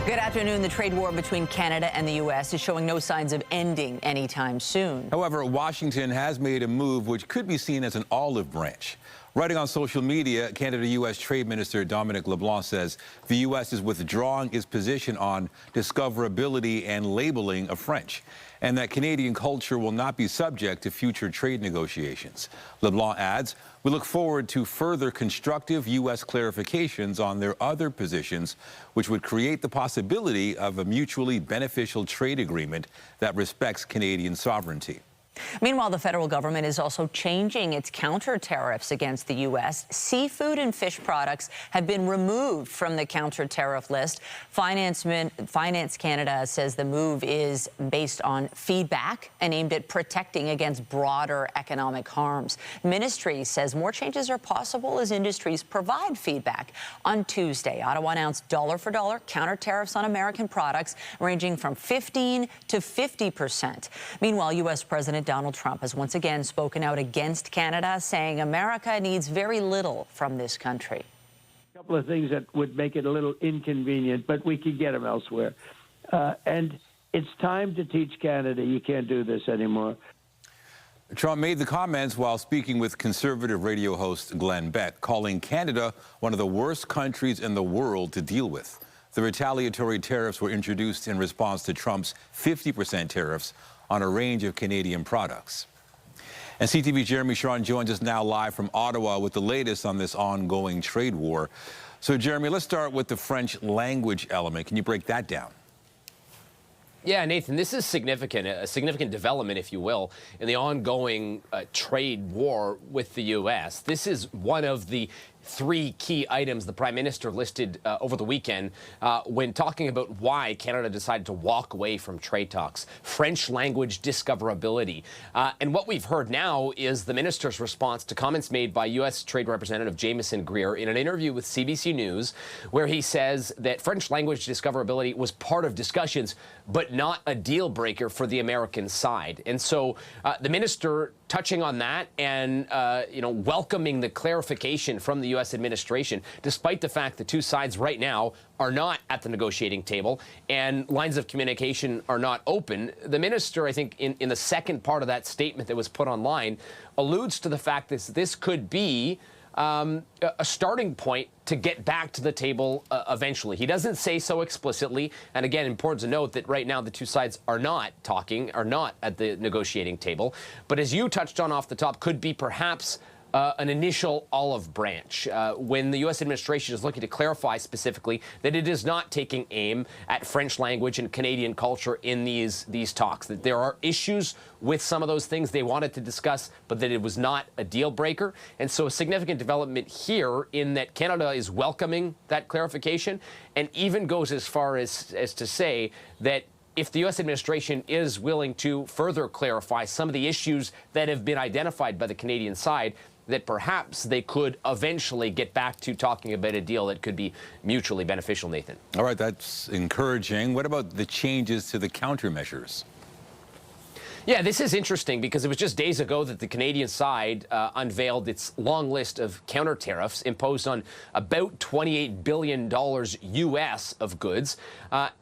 Good afternoon. The trade war between Canada and the U.S. is showing no signs of ending anytime soon. However, Washington has made a move which could be seen as an olive branch. Writing on social media, Canada-U.S. Trade Minister Dominic LeBlanc says the U.S. is withdrawing its position on discoverability and labeling of French, and that Canadian culture will not be subject to future trade negotiations. LeBlanc adds, "We look forward to further constructive U.S. clarifications on their other positions, which would create the possibility of a mutually beneficial trade agreement that respects Canadian sovereignty." Meanwhile, the federal government is also changing its counter tariffs against the U.S. Seafood and fish products have been removed from the counter tariff list. Finance Canada says the move is based on feedback and aimed at protecting against broader economic harms. Ministry says more changes are possible as industries provide feedback. On Tuesday, Ottawa announced dollar-for-dollar counter tariffs on American products ranging from 15% to 50%. Meanwhile, U.S. President Donald Trump has once again spoken out against Canada, saying America needs very little from this country. A couple of things that would make it a little inconvenient, but we could get them elsewhere. And it's time to teach Canada you can't do this anymore. Trump made the comments while speaking with conservative radio host Glenn Beck, calling Canada one of the worst countries in the world to deal with. The retaliatory tariffs were introduced in response to Trump's 50% tariffs on a range of Canadian products. And CTV's Jeremy Sharon joins us now live from Ottawa with the latest on this ongoing trade war. So, Jeremy, let's start with the French language element. Can you break that down? Yeah, Nathan, this is significant, a significant development, if you will, in the ongoing trade war with the U.S. This is one of the three key items the Prime Minister listed over the weekend when talking about why Canada decided to walk away from trade talks. French language discoverability. And what we've heard now is the Minister's response to comments made by U.S. Trade Representative Jamieson Greer in an interview with CBC News, where he says that French language discoverability was part of discussions, but not a deal breaker for the American side. And so the Minister touching on that and, welcoming the clarification from the U.S. administration, despite the fact the two sides right now are not at the negotiating table and lines of communication are not open. The minister, I think, in the second part of that statement that was put online, alludes to the fact that this could be a starting point to get back to the table eventually. He doesn't say so explicitly. And again, important to note that right now the two sides are not talking, are not at the negotiating table. But as you touched on off the top, could be perhaps an initial olive branch when the U.S. administration is looking to clarify specifically that it is not taking aim at French language and Canadian culture in these talks, that there are issues with some of those things they wanted to discuss, but that it was not a deal breaker. And so a significant development here in that Canada is welcoming that clarification and even goes as far as to say that if the U.S. administration is willing to further clarify some of the issues that have been identified by the Canadian side, that perhaps they could eventually get back to talking about a deal that could be mutually beneficial, Nathan. All right, that's encouraging. What about the changes to the countermeasures? Yeah, this is interesting because it was just days ago that the Canadian side unveiled its long list of counter tariffs imposed on about $28 billion U.S. of goods.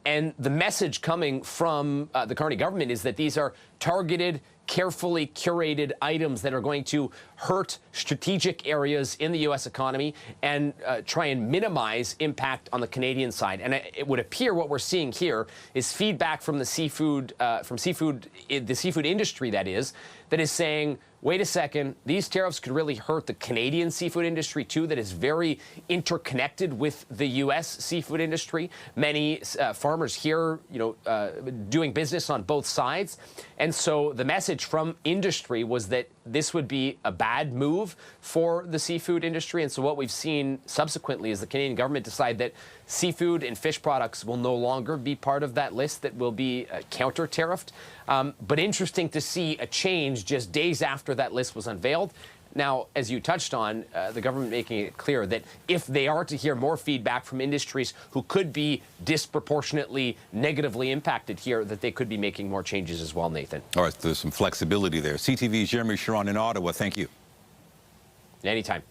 And the message coming from the Carney government is that these are targeted, carefully curated items that are going to hurt strategic areas in the U.S. economy and try and minimize impact on the Canadian side. And it would appear what we're seeing here is feedback from the seafood industry, that is saying, wait a second, these tariffs could really hurt the Canadian seafood industry too, that is very interconnected with the U.S. seafood industry. Many farmers here, doing business on both sides. And so the message from industry was that this would be a bad move for the seafood industry. And so what we've seen subsequently is the Canadian government decide that seafood and fish products will no longer be part of that list that will be counter-tariffed. But interesting to see a change just days after that list was unveiled. Now, as you touched on, the government making it clear that if they are to hear more feedback from industries who could be disproportionately negatively impacted here, that they could be making more changes as well, Nathan. All right, there's some flexibility there. CTV's Jeremy Sharon in Ottawa, thank you. Anytime.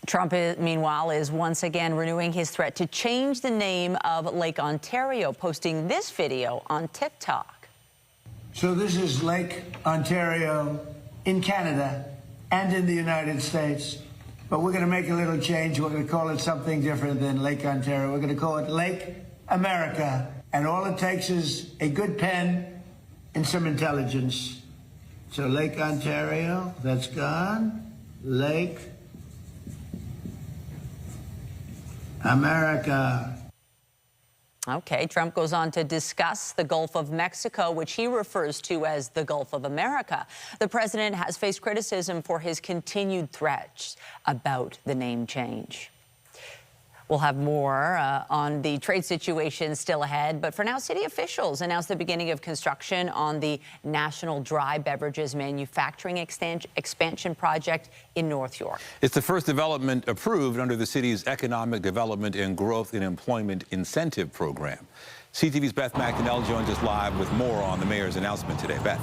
Trump, meanwhile, is once again renewing his threat to change the name of Lake Ontario, posting this video on TikTok. So this is Lake Ontario in Canada and in the United States. But we're going to make a little change. We're going to call it something different than Lake Ontario. We're going to call it Lake America. And all it takes is a good pen and some intelligence. So Lake Ontario, that's gone. Lake America. Okay, Trump goes on to discuss the Gulf of Mexico, which he refers to as the Gulf of America. The president has faced criticism for his continued threats about the name change. We'll have more on the trade situation still ahead. But for now, city officials announced the beginning of construction on the National Dry Beverages Manufacturing Expansion Project in North York. It's the first development approved under the city's Economic Development and Growth and Employment Incentive Program. CTV's Beth Macdonell joins us live with more on the mayor's announcement today. Beth.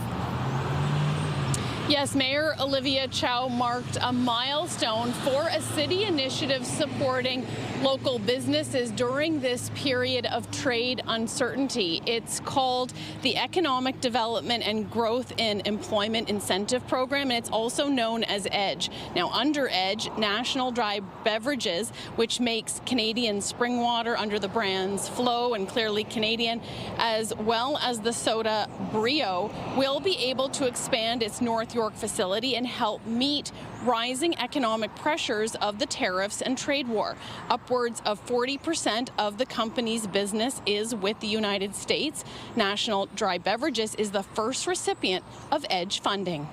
Yes, Mayor Olivia Chow marked a milestone for a city initiative supporting local businesses during this period of trade uncertainty. It's called the Economic Development and Growth and Employment Incentive Program, and it's also known as EDGE. Now, under EDGE, National Dry Beverages, which makes Canadian spring water under the brands Flow and Clearly Canadian, as well as the soda Brio, will be able to expand its North York facility and help meet rising economic pressures of the tariffs and trade war. Upwards of 40% of the company's business is with the United States. National Dry Beverages is the first recipient of EDGE funding.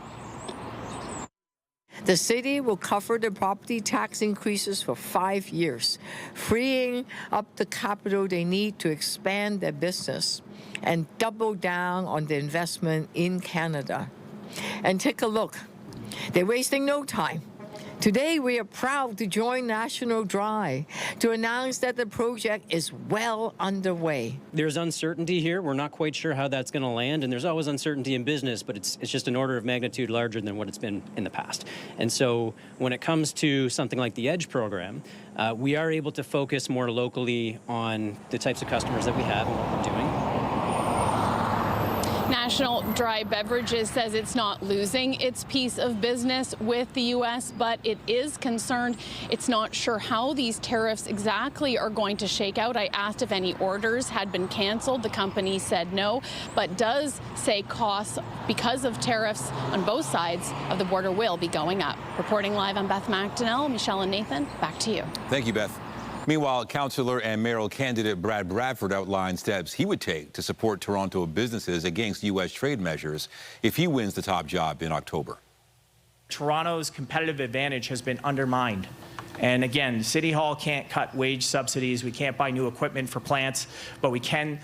The city will cover the property tax increases for 5 years, freeing up the capital they need to expand their business and double down on the investment in Canada. And take a look. They're wasting no time. Today, we are proud to join National Dry to announce that the project is well underway. There's uncertainty here. We're not quite sure how that's going to land, and there's always uncertainty in business, but it's just an order of magnitude larger than what it's been in the past. And so when it comes to something like the EDGE program, we are able to focus more locally on the types of customers that we have and what we're doing. National Dry Beverages says it's not losing its piece of business with the U.S., but it is concerned. It's not sure how these tariffs exactly are going to shake out. I asked if any orders had been canceled. The company said no, but does say costs because of tariffs on both sides of the border will be going up. Reporting live, I'm Beth Macdonell. Michelle and Nathan, back to you. Thank you, Beth. Meanwhile, Councillor and mayoral candidate Brad Bradford outlined steps he would take to support Toronto businesses against U.S. trade measures if he wins the top job in October. Toronto's competitive advantage has been undermined. And again, City Hall can't cut wage subsidies. We can't buy new equipment for plants, but we can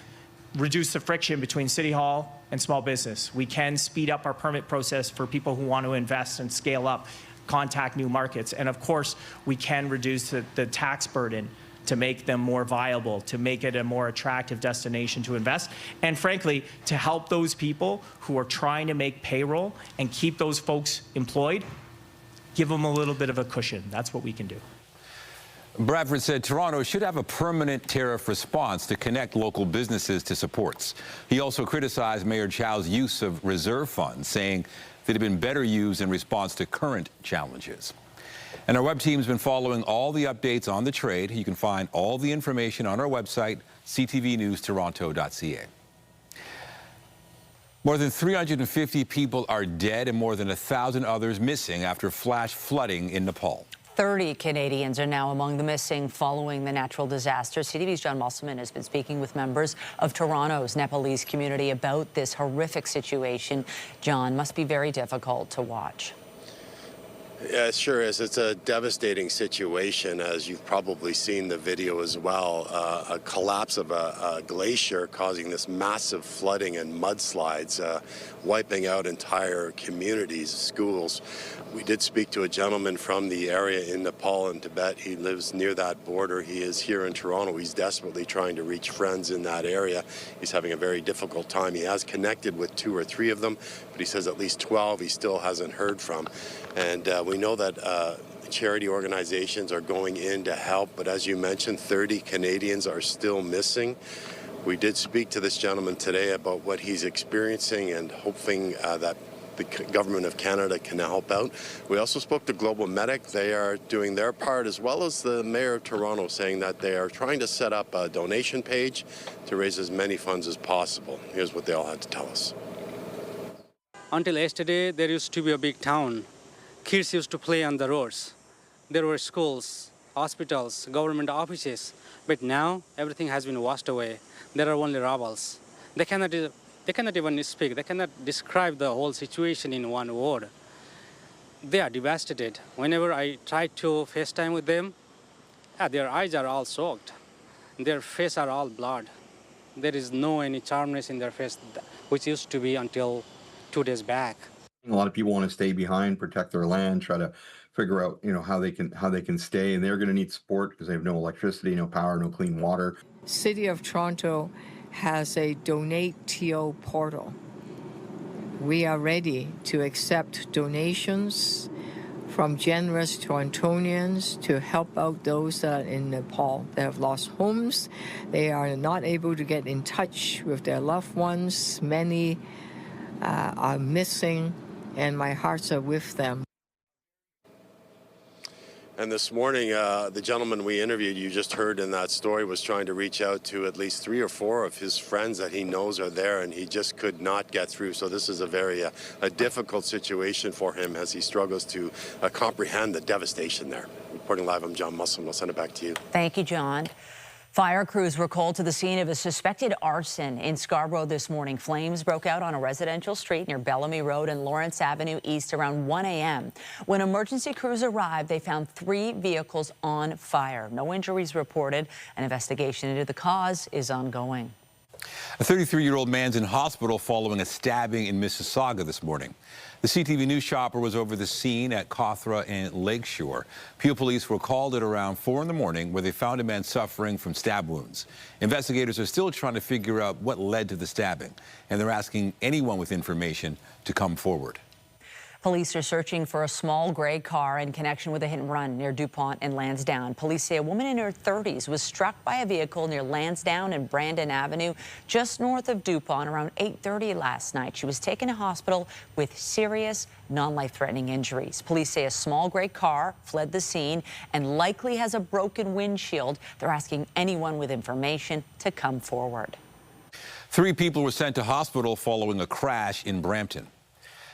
reduce the friction between City Hall and small business. We can speed up our permit process for people who want to invest and scale up, contact new markets. And of course, we can reduce the tax burden to make them more viable, to make it a more attractive destination to invest, and frankly, to help those people who are trying to make payroll and keep those folks employed, give them a little bit of a cushion. That's what we can do. Bradford said Toronto should have a permanent tariff response to connect local businesses to supports. He also criticized Mayor Chow's use of reserve funds, saying that have been better used in response to current challenges. And our web team's been following all the updates on the trade. You can find all the information on our website, ctvnewstoronto.ca. More than 350 people are dead and more than 1,000 others missing after flash flooding in Nepal. 30 Canadians are now among the missing following the natural disaster. CTV's John Musselman has been speaking with members of Toronto's Nepalese community about this horrific situation. John, must be very difficult to watch. Yeah, it sure is. It's a devastating situation, as you've probably seen the video as well. A collapse of a glacier causing this massive flooding and mudslides, wiping out entire communities, schools. We did speak to a gentleman from the area in Nepal and Tibet. He lives near that border. He is here in Toronto. He's desperately trying to reach friends in that area. He's having a very difficult time. He has connected with 2 or 3 of them, but he says at least 12 he still hasn't heard from. And we know that charity organizations are going in to help, but as you mentioned, 30 Canadians are still missing. We did speak to this gentleman today about what he's experiencing and hoping that the government of Canada can help out. We also spoke to Global Medic. They are doing their part, as well as the Mayor of Toronto, saying that they are trying to set up a donation page to raise as many funds as possible. Here's what they all had to tell us. Until yesterday, there used to be a big town. Kids used to play on the roads. There were schools, hospitals, government offices. But now, everything has been washed away. There are only rubbles. They cannot even speak. They cannot describe the whole situation in one word. They are devastated. Whenever I try to FaceTime with them, their eyes are all soaked. Their face are all blood. There is no any charmness in their face, which used to be until 2 days back. A lot of people want to stay behind, protect their land, try to figure out, how they can stay, and they're going to need support because they have no electricity, no power, no clean water. City of Toronto has a Donate TO portal. We are ready to accept donations from generous Torontonians to help out those that are in Nepal that have lost homes. They are not able to get in touch with their loved ones. Many are missing, and my hearts are with them. And this morning, the gentleman we interviewed, you just heard in that story, was trying to reach out to at least 3 or 4 of his friends that he knows are there, and he just could not get through. So this is a very a difficult situation for him as he struggles to comprehend the devastation there. Reporting live, I'm John Musselman. I'll send it back to you. Thank you, John. Fire crews were called to the scene of a suspected arson in Scarborough this morning. Flames broke out on a residential street near Bellamy Road and Lawrence Avenue East around 1 a.m. When emergency crews arrived, they found 3 vehicles on fire. No injuries reported. An investigation into the cause is ongoing. A 33-year-old man's in hospital following a stabbing in Mississauga this morning. The CTV News chopper was over the scene at Cawthra and Lakeshore. Peel police were called at around 4 in the morning where they found a man suffering from stab wounds. Investigators are still trying to figure out what led to the stabbing, and they're asking anyone with information to come forward. Police are searching for a small gray car in connection with a hit and run near DuPont and Lansdowne. Police say a woman in her 30s was struck by a vehicle near Lansdowne and Brandon Avenue, just north of DuPont, around 8:30 last night. She was taken to hospital with serious, non-life-threatening injuries. Police say a small gray car fled the scene and likely has a broken windshield. They're asking anyone with information to come forward. 3 people were sent to hospital following a crash in Brampton.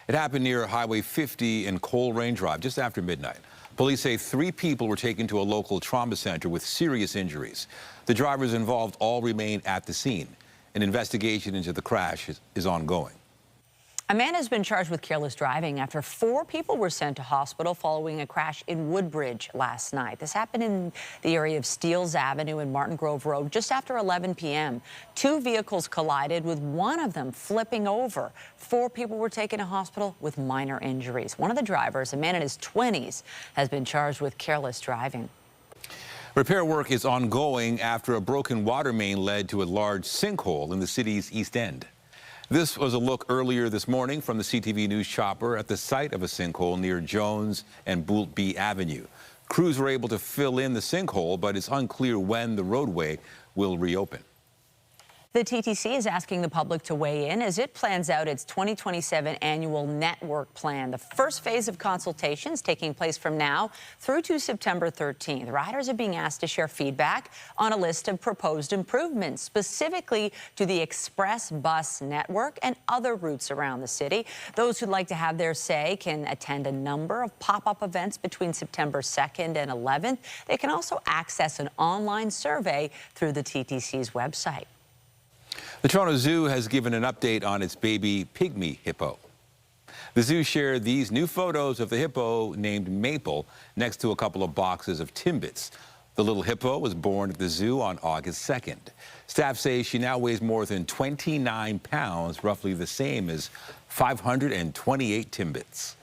It happened near Highway 50 and Coleraine Drive just after midnight. Police say 3 people were taken to a local trauma center with serious injuries. The drivers involved all remain at the scene. An investigation into the crash is ongoing. A man has been charged with careless driving after 4 people were sent to hospital following a crash in Woodbridge last night. This happened in the area of Steeles Avenue and Martin Grove Road just after 11 p.m. 2 vehicles collided, with one of them flipping over. 4 people were taken to hospital with minor injuries. One of the drivers, a man in his 20s, has been charged with careless driving. Repair work is ongoing after a broken water main led to a large sinkhole in the city's East End. This was a look earlier this morning from the CTV News chopper at the site of a sinkhole near Jones and Boultby Avenue. Crews were able to fill in the sinkhole, but it's unclear when the roadway will reopen. The TTC is asking the public to weigh in as it plans out its 2027 annual network plan. The first phase of consultations taking place from now through to September 13th. Riders are being asked to share feedback on a list of proposed improvements, specifically to the express bus network and other routes around the city. Those who'd like to have their say can attend a number of pop-up events between September 2nd and 11th. They can also access an online survey through the TTC's website. The Toronto Zoo has given an update on its baby pygmy hippo. The zoo shared these new photos of the hippo named Maple next to a couple of boxes of Timbits. The little hippo was born at the zoo on August 2nd. Staff say she now weighs more than 29 pounds, roughly the same as 528 Timbits.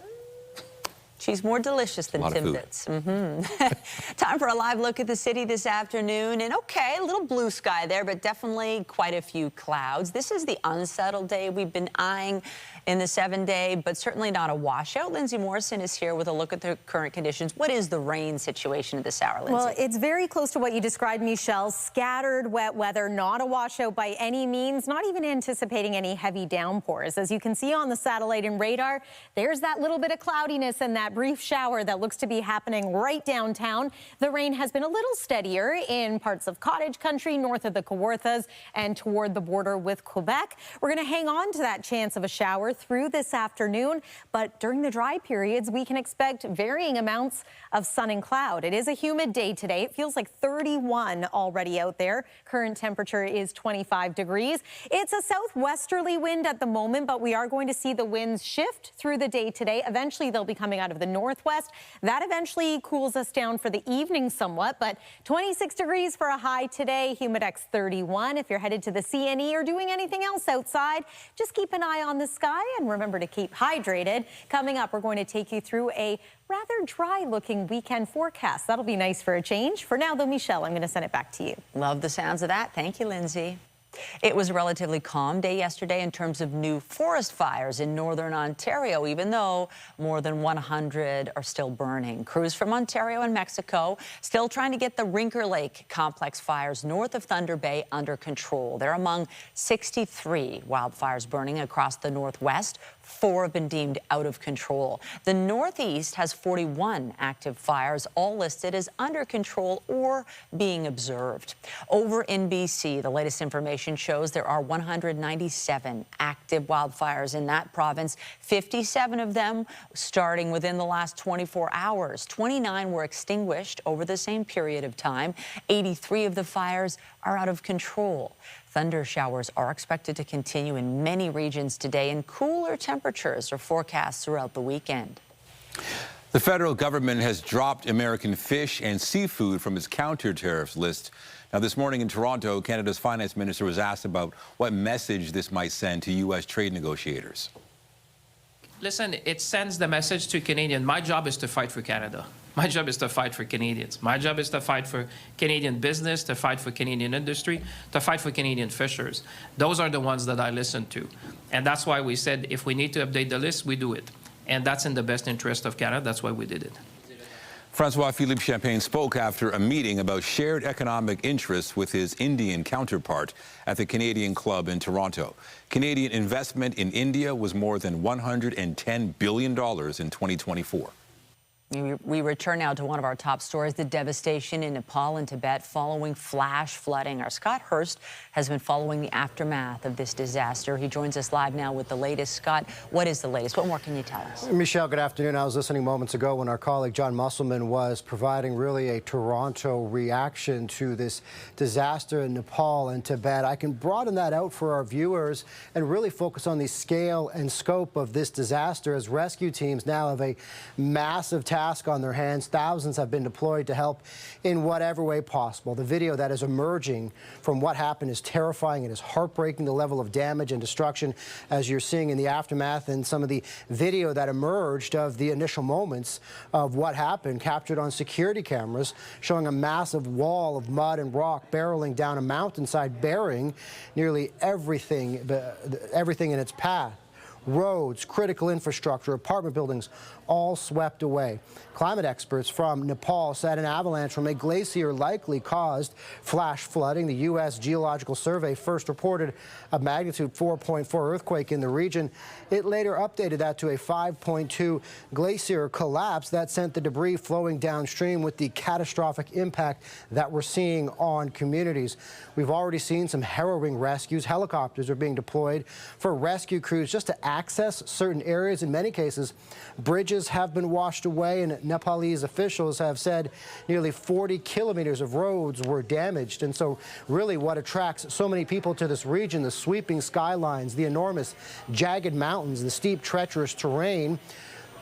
She's more delicious than Timbits. Time for a live look at the city this afternoon. And okay, a little blue sky there, but definitely quite a few clouds. This is the unsettled day we've been eyeing in the 7-day, but certainly not a washout. Lindsay Morrison is here with a look at the current conditions. What is the rain situation at this hour, Lindsay? Well, it's very close to what you described, Michelle. Scattered wet weather, not a washout by any means, not even anticipating any heavy downpours. As you can see on the satellite and radar, there's that little bit of cloudiness and that brief shower that looks to be happening right downtown. The rain has been a little steadier in parts of cottage country, north of the Kawarthas and toward the border with Quebec. We're going to hang on to that chance of a shower through this afternoon, but during the dry periods, we can expect varying amounts of sun and cloud. It is a humid day today. It feels like 31 already out there. Current temperature is 25 degrees. It's a southwesterly wind at the moment, but we are going to see the winds shift through the day today. Eventually, they'll be coming out of the northwest. That eventually cools us down for the evening somewhat, but 26 degrees for a high today, Humidex 31. If you're headed to the CNE or doing anything else outside, just keep an eye on the sky and remember to keep hydrated. Coming up, we're going to take you through a rather dry-looking weekend forecast. That'll be nice for a change. For now, though, Michelle, I'm going to send it back to you. Love the sounds of that. Thank you, Lindsay. It was a relatively calm day yesterday in terms of new forest fires in northern Ontario, even though more than 100 are still burning. Crews from Ontario and Mexico still trying to get the Rinker Lake complex fires north of Thunder Bay under control. They're among 63 wildfires burning across the northwest. 4 have been deemed out of control. The Northeast has 41 active fires, all listed as under control or being observed. Over in BC, the latest information shows there are 197 active wildfires in that province, 57 of them starting within the last 24 hours. 29 were extinguished over the same period of time. 83 of the fires are out of control. Thunder showers are expected to continue in many regions today, and cooler temperatures are forecast throughout the weekend. The federal government has dropped American fish and seafood from its counter-tariffs list. Now, this morning in Toronto, Canada's finance minister was asked about what message this might send to U.S. trade negotiators. Listen, it sends the message to Canadians. My job is to fight for Canada. My job is to fight for Canadians. My job is to fight for Canadian business, to fight for Canadian industry, to fight for Canadian fishers. Those are the ones that I listen to. And that's why we said if we need to update the list, we do it. And that's in the best interest of Canada. That's why we did it. Francois-Philippe Champagne spoke after a meeting about shared economic interests with his Indian counterpart at the Canadian Club in Toronto. Canadian investment in India was more than $110 billion in 2024. We return now to one of our top stories, the devastation in Nepal and Tibet following flash flooding. Our Scott Hurst has been following the aftermath of this disaster. He joins us live now with the latest. Scott, what is the latest? What more can you tell us? Michelle, good afternoon. I was listening moments ago when our colleague John Musselman was providing really a Toronto reaction to this disaster in Nepal and Tibet. I can broaden that out for our viewers and really focus on the scale and scope of this disaster as rescue teams now have a massive task on their hands. Thousands have been deployed to help in whatever way possible. The video that is emerging from what happened is terrifying. It is heartbreaking, the level of damage and destruction as you're seeing in the aftermath, and some of the video that emerged of the initial moments of what happened captured on security cameras showing a massive wall of mud and rock barreling down a mountainside, burying nearly everything in its path. Roads, critical infrastructure, apartment buildings, all swept away. Climate experts from Nepal said an avalanche from a glacier likely caused flash flooding. The U.S. Geological Survey first reported a magnitude 4.4 earthquake in the region. It later updated that to a 5.2 glacier collapse that sent the debris flowing downstream with the catastrophic impact that we're seeing on communities. We've already seen some harrowing rescues. Helicopters are being deployed for rescue crews just to access certain areas. In many cases, bridges have been washed away, and Nepalese officials have said nearly 40 kilometers of roads were damaged. And so really what attracts so many people to this region, the sweeping skylines, the enormous jagged mountains, the steep, treacherous terrain,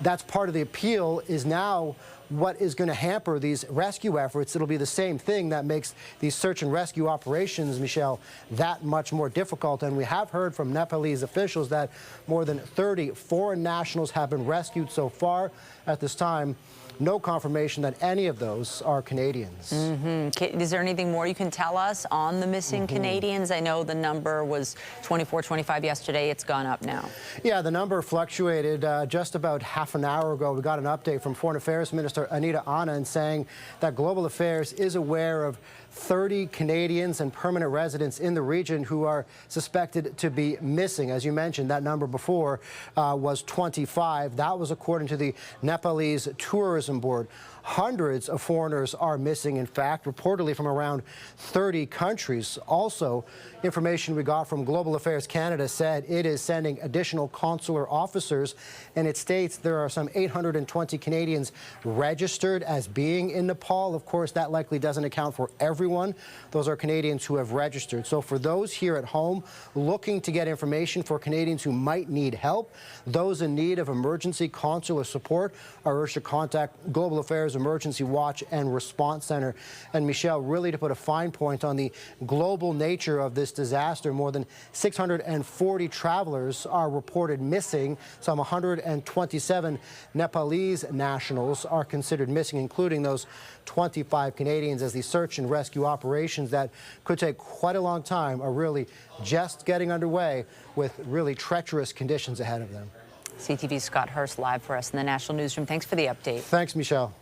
that's part of the appeal, is now what is going to hamper these rescue efforts. It'll be the same thing that makes these search and rescue operations, Michelle, that much more difficult. And we have heard from Nepalese officials that more than 30 foreign nationals have been rescued so far. At this time, no confirmation that any of those are Canadians. Is there anything more you can tell us on the missing Canadians? I know the number was 24, 25 yesterday. It's gone up now. Yeah, the number fluctuated just about half an hour ago. We got an update from Foreign Affairs Minister Anita Anand saying that Global Affairs is aware of 30 Canadians and permanent residents in the region who are suspected to be missing. As you mentioned, that number before was 25. That was according to the Nepalese Tourism Board. Hundreds of foreigners are missing, in fact, reportedly from around 30 countries. Also, information we got from Global Affairs Canada said it is sending additional consular officers, and it states there are some 820 Canadians registered as being in Nepal. Of course, that likely doesn't account for everyone. Those are Canadians who have registered. So for those here at home looking to get information for Canadians who might need help, those in need of emergency consular support are urged to contact Global Affairs Emergency Watch and Response Center. And Michelle, really to put a fine point on the global nature of this disaster, more than 640 travelers are reported missing. Some 127 Nepalese nationals are considered missing, including those 25 Canadians, as the search and rescue operations that could take quite a long time are really just getting underway with really treacherous conditions ahead of them. CTV's Scott Hurst live for us in the National Newsroom. Thanks for the update. Thanks, Michelle.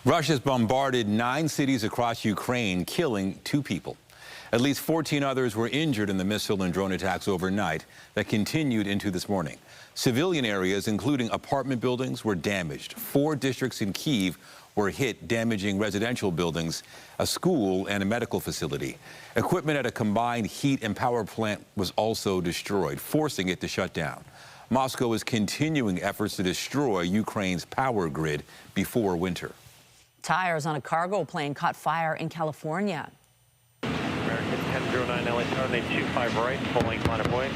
Russia's bombarded 9 cities across Ukraine, killing 2 people. At least 14 others were injured in the missile and drone attacks overnight that continued into this morning. Civilian areas, including apartment buildings, were damaged. 4 districts in Kyiv were hit, damaging residential buildings, a school, and a medical facility. Equipment at a combined heat and power plant was also destroyed, forcing it to shut down. Moscow is continuing efforts to destroy Ukraine's power grid before winter. Tires on a cargo plane caught fire in California. American 1009 LHR, name 25 right, pulling line of way.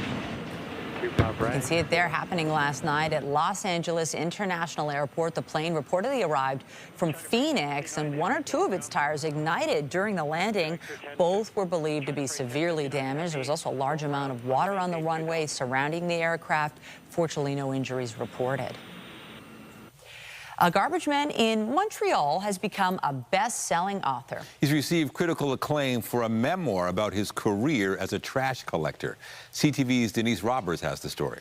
25 right. You can see it there happening last night at Los Angeles International Airport. The plane reportedly arrived from Phoenix, and 1 or 2 of its tires ignited during the landing. Both were believed to be severely damaged. There was also a large amount of water on the runway surrounding the aircraft. Fortunately, no injuries reported. A garbage man in Montreal has become a best-selling author. He's received critical acclaim for a memoir about his career as a trash collector. CTV's Denise Roberts has the story.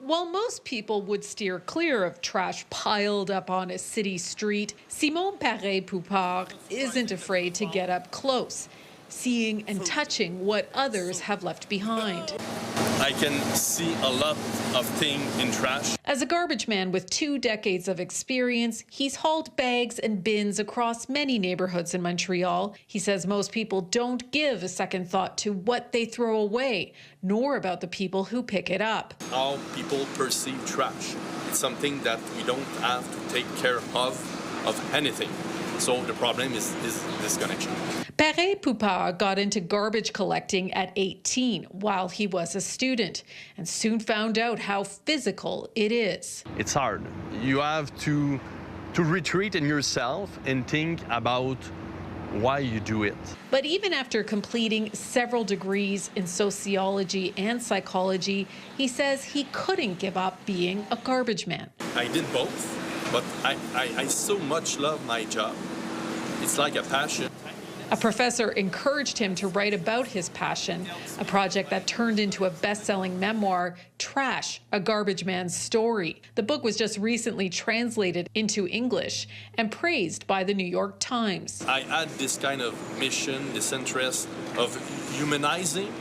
While most people would steer clear of trash piled up on a city street, Simon Paré-Poupard isn't afraid to get up close, seeing and touching what others have left behind. I can see a lot of things in trash. As a garbage man with 2 decades of experience, he's hauled bags and bins across many neighborhoods in Montreal. He says most people don't give a second thought to what they throw away, nor about the people who pick it up. How people perceive trash. It's something that we don't have to take care of anything. So the problem is disconnection. Paré-Poupard got into garbage collecting at 18 while he was a student, and soon found out how physical it is. It's hard. You have to retreat in yourself and think about why you do it. But even after completing several degrees in sociology and psychology, he says he couldn't give up being a garbage man. I did both, but I so much love my job. It's like a passion. A professor encouraged him to write about his passion, a project that turned into a best-selling memoir, Trash, A Garbage Man's Story. The book was just recently translated into English and praised by the New York Times. I had this kind of mission, this interest of humanizing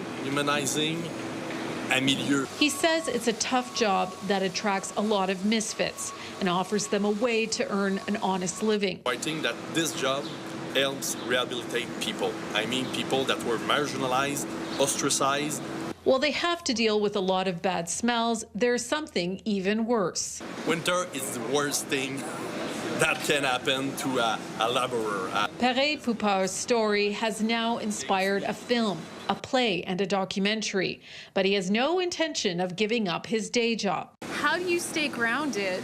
a milieu. He says it's a tough job that attracts a lot of misfits and offers them a way to earn an honest living. I think that this job helps rehabilitate people. I mean people that were marginalized, ostracized. While they have to deal with a lot of bad smells, there's something even worse. Winter is the worst thing that can happen to a laborer. Paré-Poupard's story has now inspired a film, a play, and a documentary, but he has no intention of giving up his day job. How do you stay grounded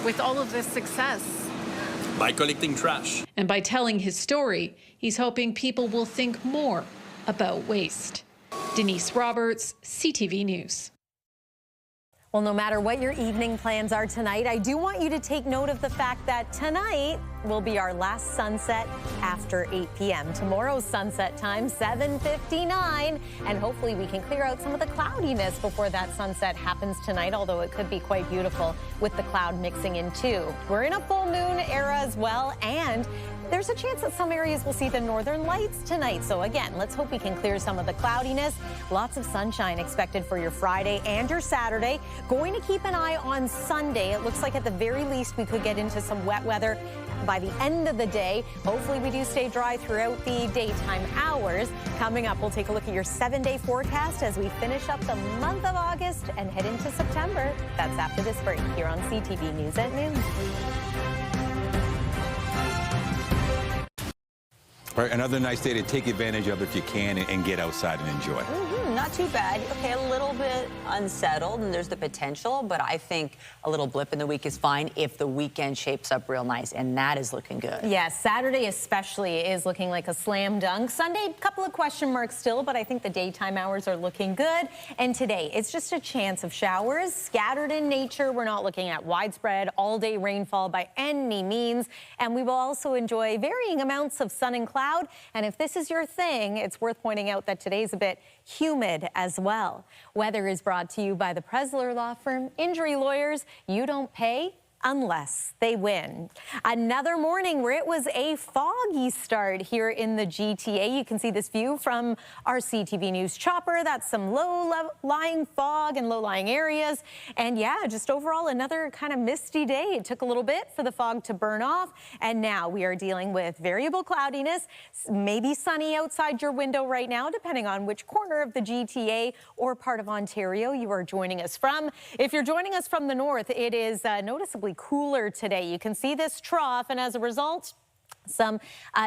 with all of this success? by collecting trash. And by telling his story, he's hoping people will think more about waste. Denise Roberts, CTV News. Well, no matter what your evening plans are tonight, I do want you to take note of the fact that tonight will be our last sunset after 8 p.m. Tomorrow's sunset time, 7:59, and hopefully we can clear out some of the cloudiness before that sunset happens tonight, although it could be quite beautiful with the cloud mixing in too. We're in a full moon era as well, and there's a chance that some areas will see the northern lights tonight. So again, let's hope we can clear some of the cloudiness. Lots of sunshine expected for your Friday and your Saturday. Going to keep an eye on Sunday. It looks like at the very least we could get into some wet weather by the end of the day. Hopefully we do stay dry throughout the daytime hours. Coming up, we'll take a look at your 7-day forecast as we finish up the month of August and head into September. That's after this break here on CTV News at Noon. All right, another nice day to take advantage of if you can and get outside and enjoy. Not too bad. Okay, a little bit unsettled, and there's the potential, but I think a little blip in the week is fine if the weekend shapes up real nice, and that is looking good. Yeah, Saturday especially is looking like a slam dunk. Sunday, a couple of question marks still, but I think the daytime hours are looking good. And today, it's just a chance of showers, scattered in nature. We're not looking at widespread all-day rainfall by any means, and we will also enjoy varying amounts of sun and cloud. And if this is your thing, it's worth pointing out that today's a bit humid as well. Weather is brought to you by the Presler Law Firm. Injury lawyers, you don't pay unless they win. Another morning where it was a foggy start here in the GTA. You can see this view from our CTV News chopper. That's some low-lying fog and low-lying areas. And yeah, just overall another kind of misty day. It took a little bit for the fog to burn off. And now we are dealing with variable cloudiness, maybe sunny outside your window right now, depending on which corner of the GTA or part of Ontario you are joining us from. If you're joining us from the north, it is noticeably cooler today. You can see this trough, and as a result, some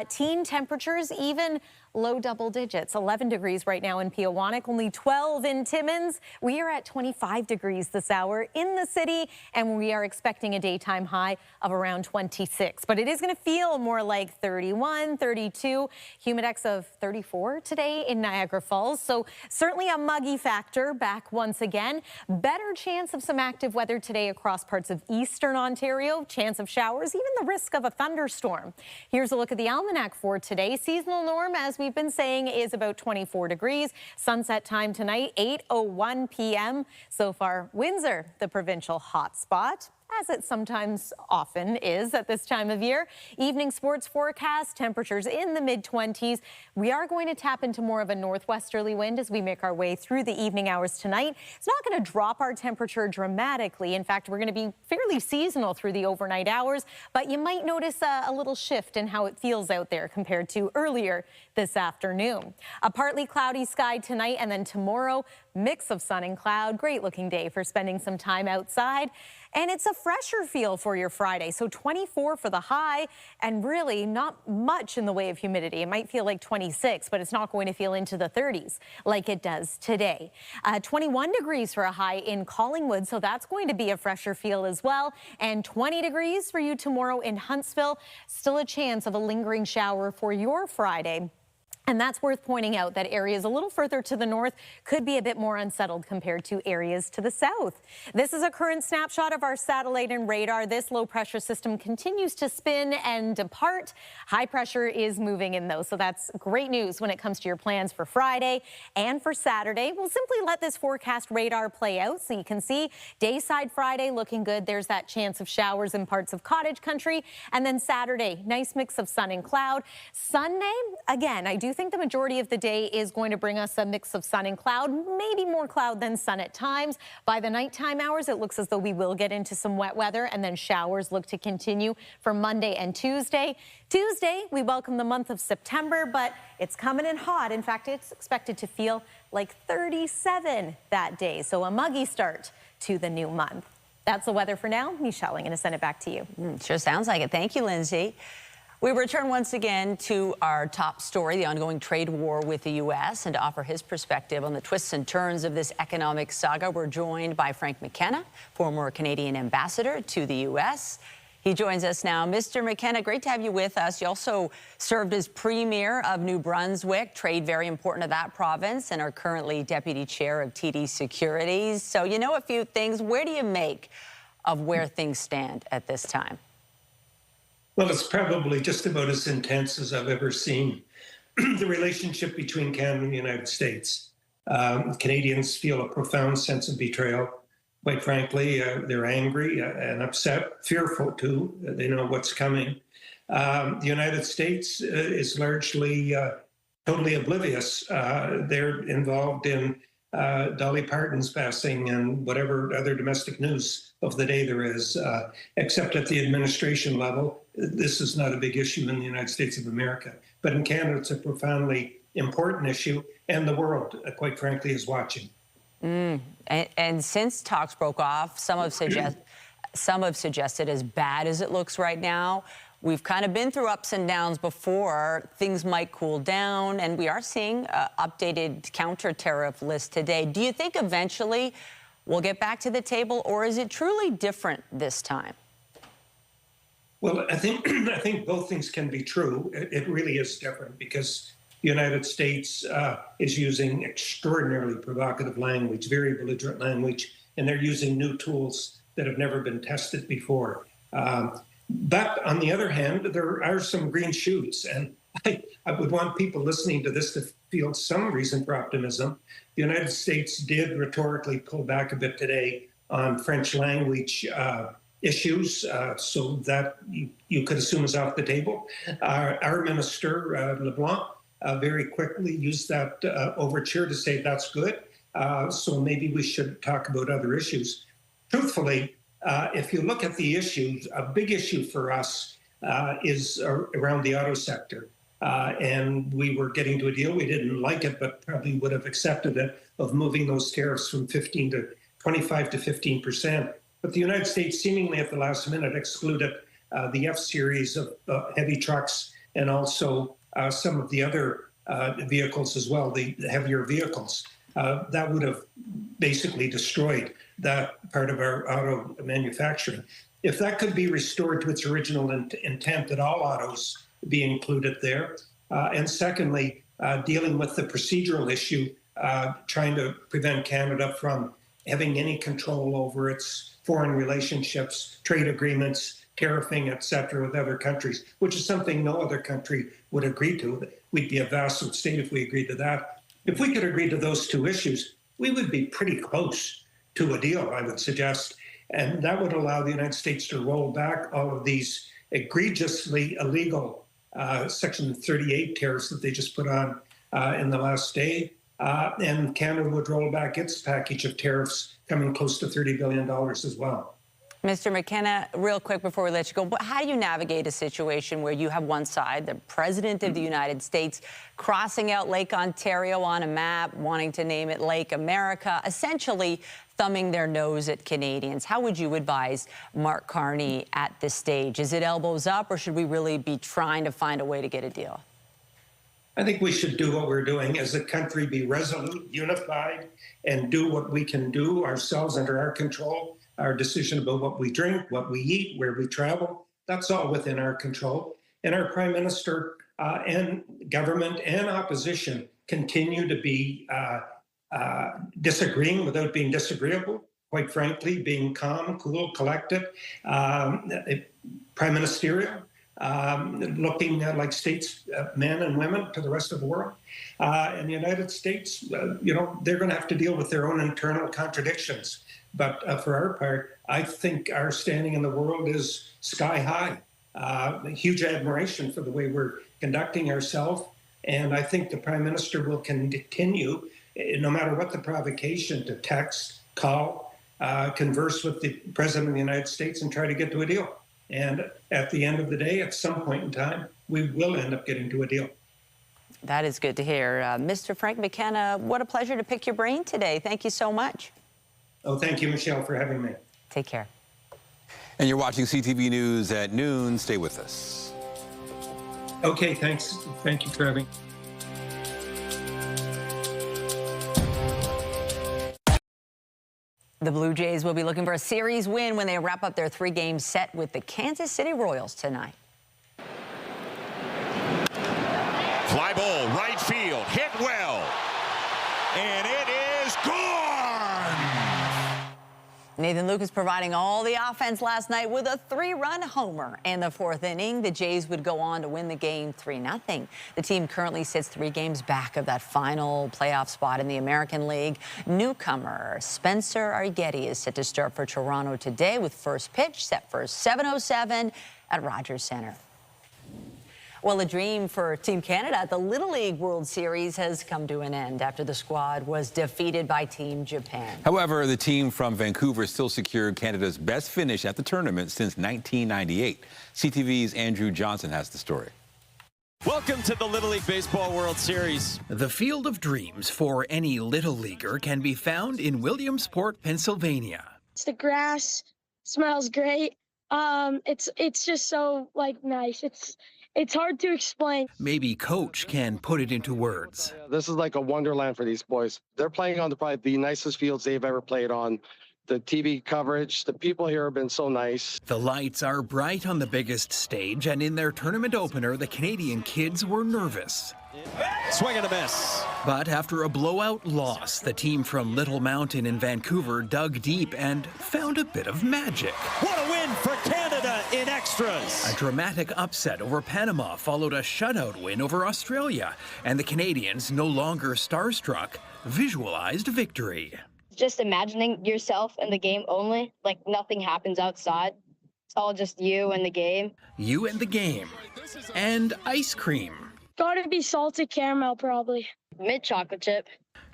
teen temperatures, even low double digits. 11 degrees right now in Peawanuck, only 12 in Timmins. We are at 25 degrees this hour in the city, and we are expecting a daytime high of around 26. But it is going to feel more like 31, 32, humidex of 34 today in Niagara Falls. So certainly a muggy factor back once again. Better chance of some active weather today across parts of eastern Ontario. Chance of showers, even the risk of a thunderstorm. Here's a look at the almanac for today. Seasonal norm, as we've been saying, is about 24 degrees. Sunset time tonight, 8:01 p.m. So far, Windsor, the provincial hotspot, as it sometimes often is at this time of year. Evening sports forecast, temperatures in the mid-20s. We are going to tap into more of a northwesterly wind as we make our way through the evening hours tonight. It's not going to drop our temperature dramatically. In fact, we're going to be fairly seasonal through the overnight hours, but you might notice a little shift in how it feels out there compared to earlier this afternoon. A partly cloudy sky tonight, and then tomorrow, mix of sun and cloud. Great looking day for spending some time outside. And it's a fresher feel for your Friday. So 24 for the high, and really not much in the way of humidity. It might feel like 26, but it's not going to feel into the 30s like it does today. 21 degrees for a high in Collingwood, so that's going to be a fresher feel as well. And 20 degrees for you tomorrow in Huntsville. Still a chance of a lingering shower for your Friday. And that's worth pointing out that areas a little further to the north could be a bit more unsettled compared to areas to the south. This is a current snapshot of our satellite and radar. This low pressure system continues to spin and depart. High pressure is moving in though, so that's great news when it comes to your plans for Friday and for Saturday. We'll simply let this forecast radar play out so you can see dayside Friday looking good. There's that chance of showers in parts of cottage country. And then Saturday, nice mix of sun and cloud. Sunday, again, I do think the majority of the day is going to bring us a mix of sun and cloud, maybe more cloud than sun at times. By the nighttime hours, it looks as though we will get into some wet weather, and then showers look to continue for Monday and Tuesday. Tuesday, we welcome the month of September, but it's coming in hot. In fact, it's expected to feel like 37 that day, so a muggy start to the new month. That's the weather for now. Michelle, I'm going to send it back to you. Sure sounds like it. Thank you, Lindsay. We return once again to our top story, the ongoing trade war with the U.S. And to offer his perspective on the twists and turns of this economic saga, we're joined by Frank McKenna, former Canadian ambassador to the U.S. He joins us now. Mr. McKenna, great to have you with us. You also served as Premier of New Brunswick, trade very important to that province, and are currently Deputy Chair of TD Securities. So you know a few things. Where do you make of where things stand at this time? Well, it's probably just about as intense as I've ever seen the relationship between Canada and the United States. Canadians feel a profound sense of betrayal. Quite frankly, they're angry and upset, fearful too. They know what's coming. The United States is largely totally oblivious. They're involved in Dolly Parton's passing and whatever other domestic news of the day there is, except at the administration level. This is not a big issue in the United States of America. But in Canada, it's a profoundly important issue, and the world, quite frankly, is watching. And since talks broke off, some have suggested as bad as it looks right now, we've kind of been through ups and downs before. Things might cool down, and we are seeing an updated counter-tariff list today. Do you think eventually we'll get back to the table, or is it truly different this time? Well, I think both things can be true. It really is different because the United States is using extraordinarily provocative language, very belligerent language, and they're using new tools that have never been tested before. But on the other hand, there are some green shoots, and I would want people listening to this to feel some reason for optimism. The United States did rhetorically pull back a bit today on French language issues, so that you could assume is off the table. Our minister, LeBlanc, very quickly used that overture to say that's good, so maybe we should talk about other issues. Truthfully, if you look at the issues, a big issue for us is around the auto sector. And we were getting to a deal. We didn't like it, but probably would have accepted it, of moving those tariffs from 25 to 15%. But the United States seemingly at the last minute excluded the F-series of heavy trucks and also some of the other vehicles as well, the heavier vehicles. That would have basically destroyed that part of our auto manufacturing. If that could be restored to its original intent, that all autos be included there. And secondly, dealing with the procedural issue, trying to prevent Canada from having any control over its foreign relationships, trade agreements, tariffing, et cetera, with other countries, which is something no other country would agree to. We'd be a vassal state if we agreed to that. If we could agree to those two issues, we would be pretty close to a deal, I would suggest. And that would allow the United States to roll back all of these egregiously illegal Section 38 tariffs that they just put on in the last day. And Canada would roll back its package of tariffs, coming close to $30 billion as well. Mr. McKenna, real quick before we let you go, how do you navigate a situation where you have one side, the President of the United States, crossing out Lake Ontario on a map, wanting to name it Lake America, essentially thumbing their nose at Canadians? How would you advise Mark Carney at this stage? Is it elbows up, or should we really be trying to find a way to get a deal? I think we should do what we're doing as a country, be resolute, unified, and do what we can do ourselves under our control. Our decision about what we drink, what we eat, where we travel, that's all within our control. And our Prime Minister and government and opposition continue to be disagreeing without being disagreeable, quite frankly, being calm, cool, collected, prime ministerial, looking like statesmen and women to the rest of the world. And the United States, they're going to have to deal with their own internal contradictions. But for our part, I think our standing in the world is sky high. Huge admiration for the way we're conducting ourselves. And I think the Prime Minister will continue, no matter what the provocation, to text, call, converse with the President of the United States and try to get to a deal. And at the end of the day, at some point in time, we will end up getting to a deal. That is good to hear. Mr. Frank McKenna, what a pleasure to pick your brain today. Thank you so much. Oh, thank you, Michelle, for having me. Take care. And you're watching CTV News at noon. Stay with us. Okay, thanks. Thank you for having me. The Blue Jays will be looking for a series win when they wrap up their 3-game set with the Kansas City Royals tonight. Fly ball, right field, hit well, and it is gone! Nathan Lucas providing all the offense last night with a 3-run homer. In the 4th inning, the Jays would go on to win the game 3-0. The team currently sits 3 games back of that final playoff spot in the American League. Newcomer Spencer Arguetti is set to start for Toronto today with first pitch set for 7:07 at Rogers Centre. Well, a dream for Team Canada at the Little League World Series has come to an end after the squad was defeated by Team Japan. However, the team from Vancouver still secured Canada's best finish at the tournament since 1998. CTV's Andrew Johnson has the story. Welcome to the Little League Baseball World Series. The field of dreams for any Little Leaguer can be found in Williamsport, Pennsylvania. The grass smells great. It's just so nice. It's hard to explain. Maybe Coach can put it into words. This is like a wonderland for these boys. They're playing on probably the nicest fields they've ever played on. The TV coverage, the people here have been so nice. The lights are bright on the biggest stage, and in their tournament opener, the Canadian kids were nervous. Swing and a miss. But after a blowout loss, the team from Little Mountain in Vancouver dug deep and found a bit of magic. What a win for Canada in extras! A dramatic upset over Panama followed a shutout win over Australia, and the Canadians, no longer starstruck, visualized victory. Just imagining yourself in the game only, like nothing happens outside. It's all just you and the game. You and the game. And ice cream. Gotta be salted caramel, probably. Mint chocolate chip.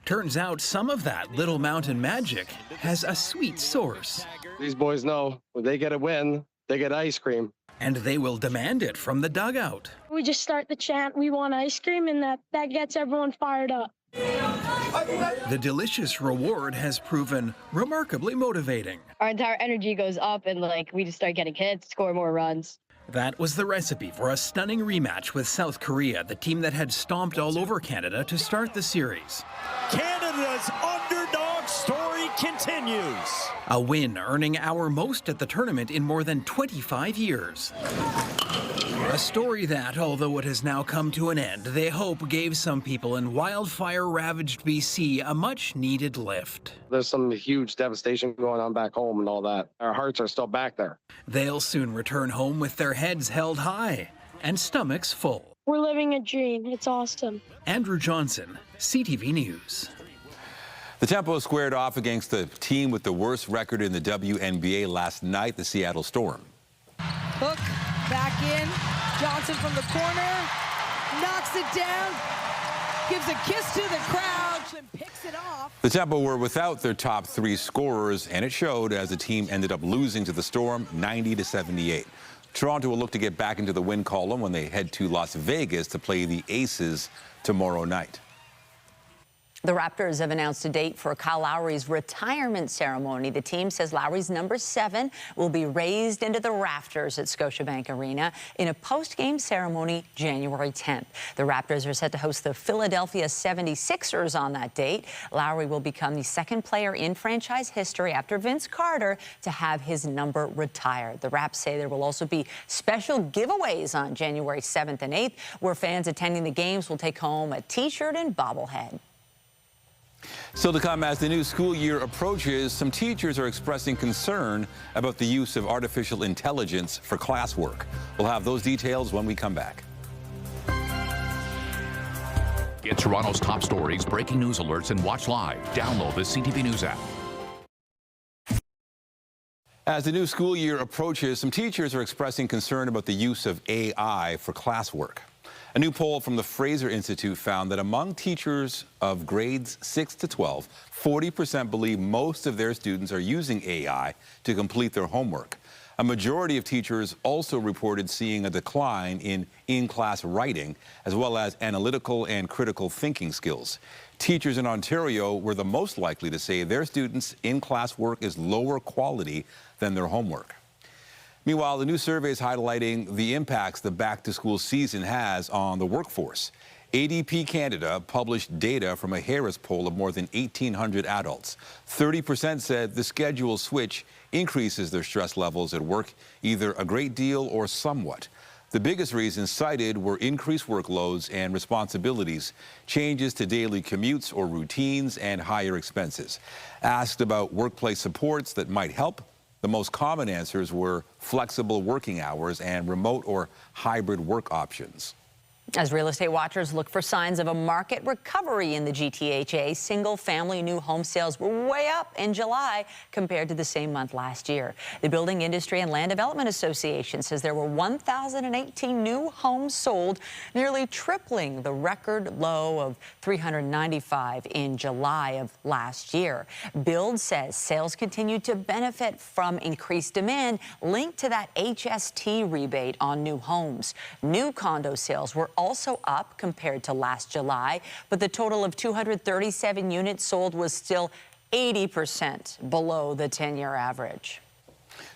Turns out some of that Little Mountain magic has a sweet source. These boys know when they get a win, they get ice cream. And they will demand it from the dugout. We just start the chant, we want ice cream, and that gets everyone fired up. The delicious reward has proven remarkably motivating. Our entire energy goes up, and we just start getting hits, score more runs. That was the recipe for a stunning rematch with South Korea, the team that had stomped all over Canada to start the series. Canada's underdog story continues. A win earning our most at the tournament in more than 25 years. A story that, although it has now come to an end, they hope gave some people in wildfire-ravaged BC a much-needed lift. There's some huge devastation going on back home and all that. Our hearts are still back there. They'll soon return home with their heads held high and stomachs full. We're living a dream. It's awesome. Andrew Johnson, CTV News. The Tempo squared off against the team with the worst record in the WNBA last night, the Seattle Storm. Hook, back in. Johnson from the corner, knocks it down, gives a kiss to the crowd, and picks it off. The Tempo were without their top 3 scorers, and it showed as the team ended up losing to the Storm 90-78. Toronto will look to get back into the win column when they head to Las Vegas to play the Aces tomorrow night. The Raptors have announced a date for Kyle Lowry's retirement ceremony. The team says Lowry's number 7 will be raised into the rafters at Scotiabank Arena in a post-game ceremony January 10th. The Raptors are set to host the Philadelphia 76ers on that date. Lowry will become the 2nd player in franchise history after Vince Carter to have his number retired. The Raps say there will also be special giveaways on January 7th and 8th, where fans attending the games will take home a T-shirt and bobblehead. Still to come, as the new school year approaches, some teachers are expressing concern about the use of artificial intelligence for classwork. We'll have those details when we come back. Get Toronto's top stories, breaking news alerts, and watch live. Download the CTV News app. As the new school year approaches, some teachers are expressing concern about the use of AI for classwork. A new poll from the Fraser Institute found that among teachers of grades 6 to 12, 40% believe most of their students are using AI to complete their homework. A majority of teachers also reported seeing a decline in class writing, as well as analytical and critical thinking skills. Teachers in Ontario were the most likely to say their students' in-class work is lower quality than their homework. Meanwhile, the new survey is highlighting the impacts the back-to-school season has on the workforce. ADP Canada published data from a Harris poll of more than 1,800 adults. 30% said the schedule switch increases their stress levels at work, either a great deal or somewhat. The biggest reasons cited were increased workloads and responsibilities, changes to daily commutes or routines, and higher expenses. Asked about workplace supports that might help, the most common answers were flexible working hours and remote or hybrid work options. As real estate watchers look for signs of a market recovery in the GTHA, single-family new home sales were way up in July compared to the same month last year. The Building Industry and Land Development Association says there were 1,018 new homes sold, nearly tripling the record low of 395 in July of last year. Build says sales continue to benefit from increased demand linked to that HST rebate on new homes. New condo sales were also up compared to last July, but the total of 237 units sold was still 80% below the 10-year average.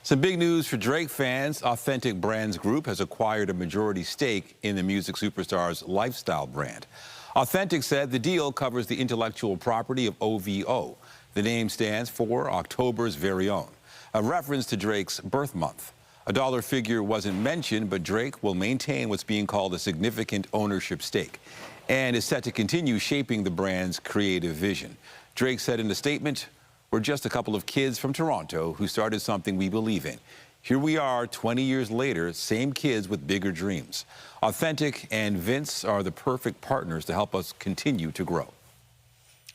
Some big news for Drake fans. Authentic Brands Group has acquired a majority stake in the music superstar's lifestyle brand. Authentic said the deal covers the intellectual property of OVO. The name stands for October's Very Own, a reference to Drake's birth month. A dollar figure wasn't mentioned, but Drake will maintain what's being called a significant ownership stake and is set to continue shaping the brand's creative vision. Drake said in a statement, "We're just a couple of kids from Toronto who started something we believe in. Here we are 20 years later, same kids with bigger dreams. Authentic and Vince are the perfect partners to help us continue to grow."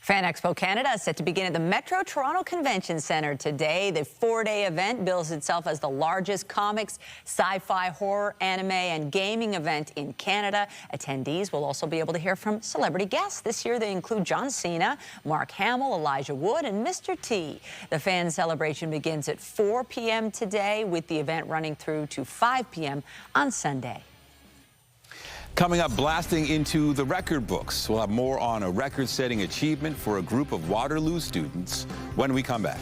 Fan Expo Canada is set to begin at the Metro Toronto Convention Centre today. The 4-day event bills itself as the largest comics, sci-fi, horror, anime, and gaming event in Canada. Attendees will also be able to hear from celebrity guests. This year they include John Cena, Mark Hamill, Elijah Wood, and Mr. T. The fan celebration begins at 4 p.m. today, with the event running through to 5 p.m. on Sunday. Coming up, blasting into the record books. We'll have more on a record-setting achievement for a group of Waterloo students when we come back.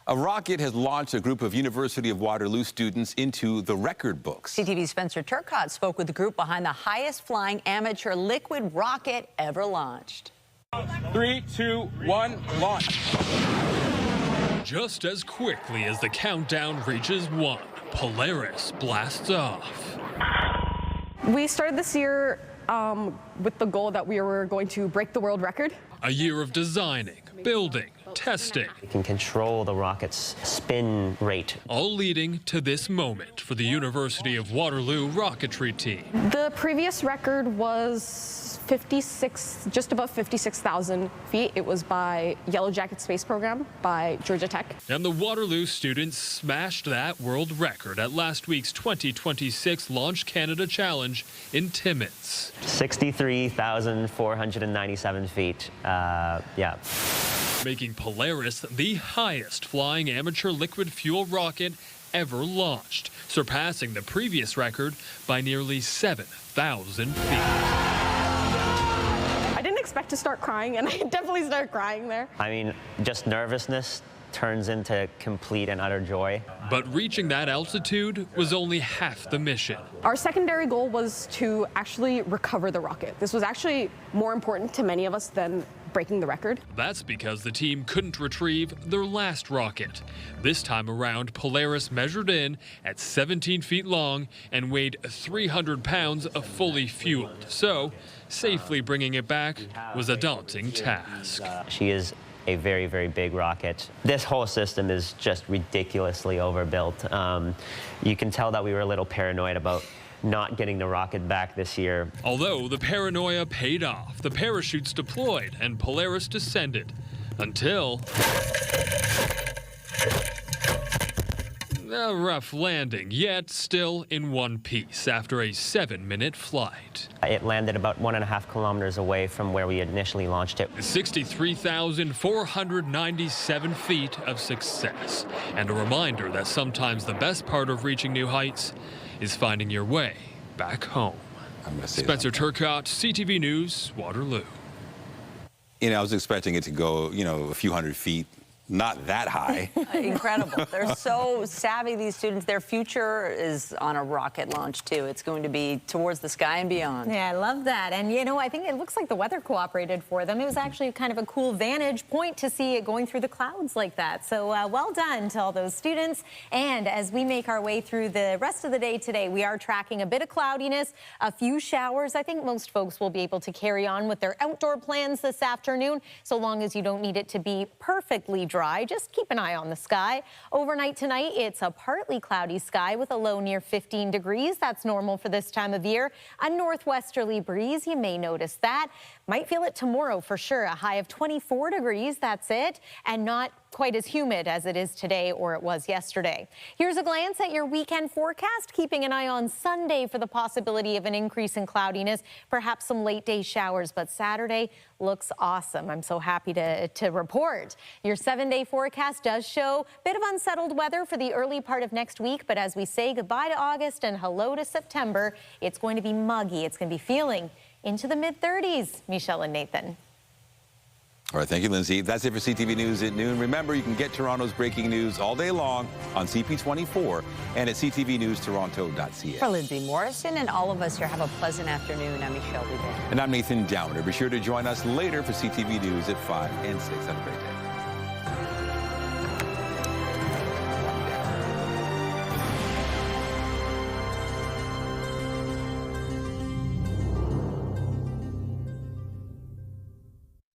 A rocket has launched a group of University of Waterloo students into the record books. CTV's Spencer Turcott spoke with the group behind the highest-flying amateur liquid rocket ever launched. 3, 2, 1, launch. Just as quickly as the countdown reaches 1, Polaris blasts off. We started this year with the goal that we were going to break the world record. A year of designing, building, testing. We can control the rocket's spin rate. All leading to this moment for the University of Waterloo rocketry team. The previous record was just above 56,000 feet. It was by Yellow Jacket Space Program by Georgia Tech. And the Waterloo students smashed that world record at last week's 2026 Launch Canada Challenge in Timmins. 63,497 feet. Yeah. Making Polaris the highest flying amateur liquid fuel rocket ever launched, surpassing the previous record by nearly 7,000 feet. I didn't expect to start crying, and I definitely started crying there. I mean, just nervousness turns into complete and utter joy. But reaching that altitude was only half the mission. Our secondary goal was to actually recover the rocket. This was actually more important to many of us than breaking the record. That's because the team couldn't retrieve their last rocket. This time around, Polaris measured in at 17 feet long and weighed 300 pounds of fully fueled. So, safely bringing it back was a daunting task. She is a very, very big rocket. This whole system is just ridiculously overbuilt. You can tell that we were a little paranoid about not getting the rocket back this year. Although the paranoia paid off, the parachutes deployed and Polaris descended until a rough landing, yet still in one piece after a 7-minute flight. It landed about 1.5 kilometers away from where we initially launched it. 63,497 feet of success. And a reminder that sometimes the best part of reaching new heights is finding your way back home. Spencer Turcott, CTV News, Waterloo. I was expecting it to go, a few hundred feet not that high. Incredible. They're so savvy, these students. Their future is on a rocket launch, too. It's going to be towards the sky and beyond. Yeah, I love that. And, you know, I think it looks like the weather cooperated for them. It was actually kind of a cool vantage point to see it going through the clouds like that. So well done to all those students. And as we make our way through the rest of the day today, we are tracking a bit of cloudiness, a few showers. I think most folks will be able to carry on with their outdoor plans this afternoon, so long as you don't need it to be perfectly dry. Just keep an eye on the sky. Overnight tonight, it's a partly cloudy sky with a low near 15 degrees. That's normal for this time of year. A northwesterly breeze, you may notice that. Might feel it tomorrow for sure. A high of 24 degrees, that's it. And not quite as humid as it is today or it was yesterday. Here's a glance at your weekend forecast, keeping an eye on Sunday for the possibility of an increase in cloudiness, perhaps some late day showers, but Saturday looks awesome. I'm so happy to report. Your 7-day forecast does show a bit of unsettled weather for the early part of next week, but as we say goodbye to August and hello to September, it's going to be muggy. It's going to be feeling into the mid-30s. Michelle and Nathan. All right, thank you, Lindsay. That's it for CTV News at noon. Remember, you can get Toronto's breaking news all day long on CP24 and at ctvnewstoronto.ca. For Lindsay Morrison and all of us here, have a pleasant afternoon. I'm Michelle Dubé. And I'm Nathan Downer. Be sure to join us later for CTV News at 5 and 6. Have a great day.